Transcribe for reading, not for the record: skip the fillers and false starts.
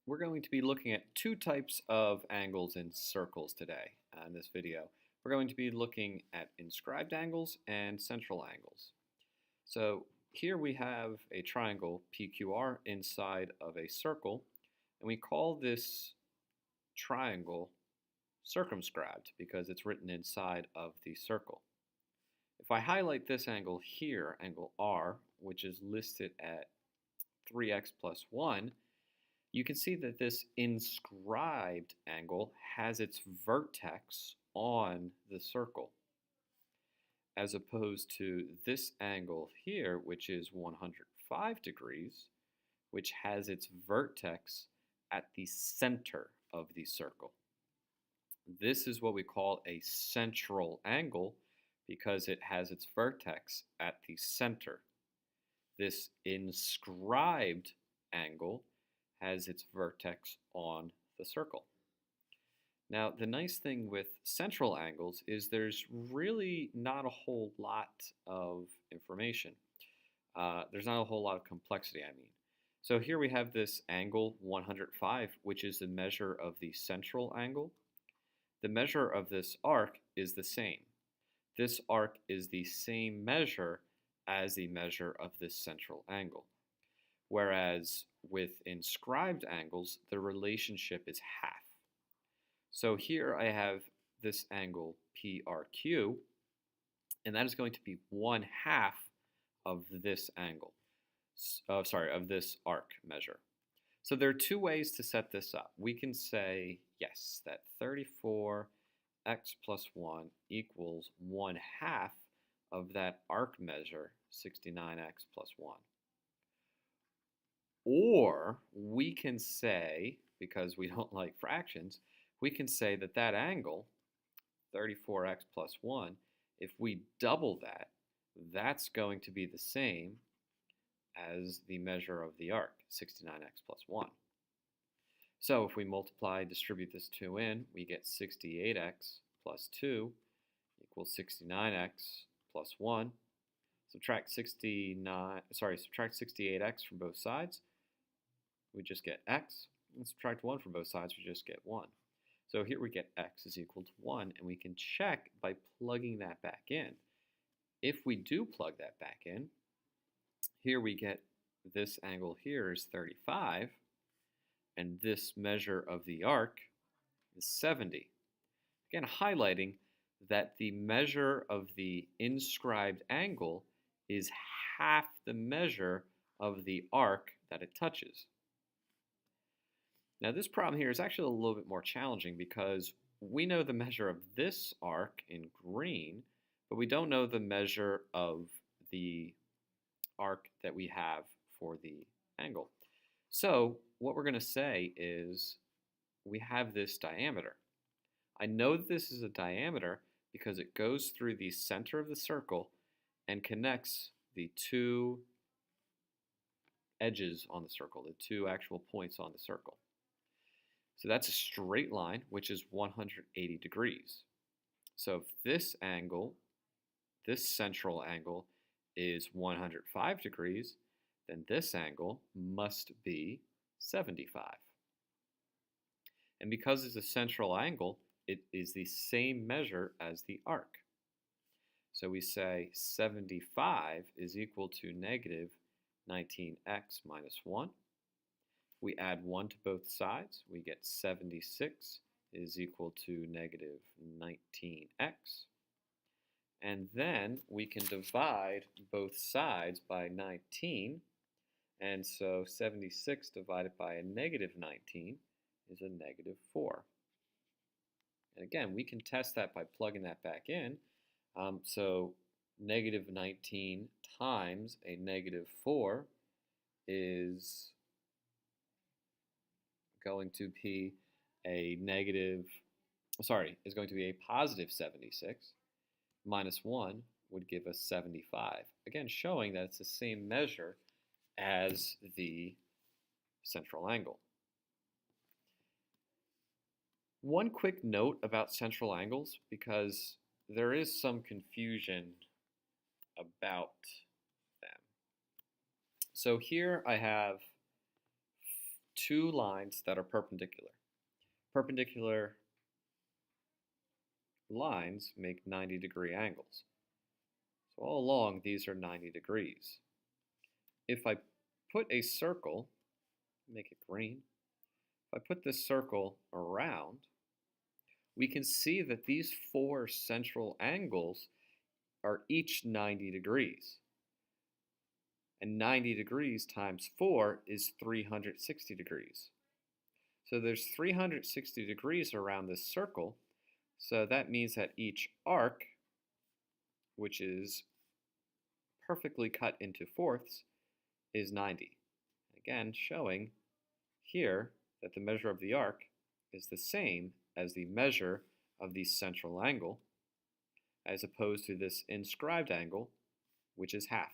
We're going to be looking at two types of angles in circles today in this video. We're going to be looking at inscribed angles and central angles. So here we have a triangle PQR inside of a circle, and we call this triangle circumscribed because it's written inside of the circle. If I highlight this angle here, angle R, which is listed at 3x plus 1, you can see that this inscribed angle has its vertex on the circle, as opposed to this angle here, which is 105 degrees, which has its vertex at the center of the circle. This is what we call a central angle because it has its vertex at the center. This inscribed angle has its vertex on the circle. Now, the nice thing with central angles is there's really not a whole lot of information. There's not a whole lot of complexity, I mean. So here we have this angle 105, which is the measure of the central angle. The measure of this arc is the same. This arc is the same measure as the measure of this central angle. Whereas with inscribed angles, the relationship is half. So here I have this angle PRQ, and that is going to be 1/2 of this angle. Of this arc measure. So there are two ways to set this up. We can say, yes, that 34x plus 1 equals 1/2 of that arc measure, 69x plus 1. Or we can say, because we don't like fractions, we can say that that angle, 34x plus 1, if we double that, that's going to be the same as the measure of the arc, 69x plus 1. So if we distribute this 2 in, we get 68x plus 2 equals 69x plus 1. Subtract 68x from both sides, we just get x. And subtract 1 from both sides, we just get 1. So here we get x is equal to 1, and we can check by plugging that back in. If we do plug that back in, here we get this angle here is 35, and this measure of the arc is 70. Again, highlighting that the measure of the inscribed angle is half the measure of the arc that it touches. Now this problem here is actually a little bit more challenging because we know the measure of this arc in green, but we don't know the measure of the arc that we have for the angle. So what we're going to say is we have this diameter. I know that this is a diameter because it goes through the center of the circle and connects the two edges on the circle, the two actual points on the circle. So that's a straight line, which is 180 degrees. So if this angle, this central angle, is 105 degrees, then this angle must be 75. And because it's a central angle, it is the same measure as the arc. So we say 75 is equal to negative 19x minus 1. We add 1 to both sides. We get 76 is equal to negative 19x. And then we can divide both sides by 19. And so 76 divided by a negative 19 is a negative 4. And again, we can test that by plugging that back in. So negative 19 times a negative 4 is going to be a positive 76. Minus 1 would give us 75. Again, showing that it's the same measure as the central angle. One quick note about central angles, because there is some confusion about them. So here I have two lines that are perpendicular. Perpendicular lines make 90-degree angles. So all along, these are 90 degrees. If I put a circle, make it green, if I put this circle around, we can see that these four central angles are each 90 degrees. And 90 degrees times 4 is 360 degrees. So there's 360 degrees around this circle, so that means that each arc, which is perfectly cut into fourths, is 90. Again, showing here that the measure of the arc is the same as the measure of the central angle, as opposed to this inscribed angle, which is half.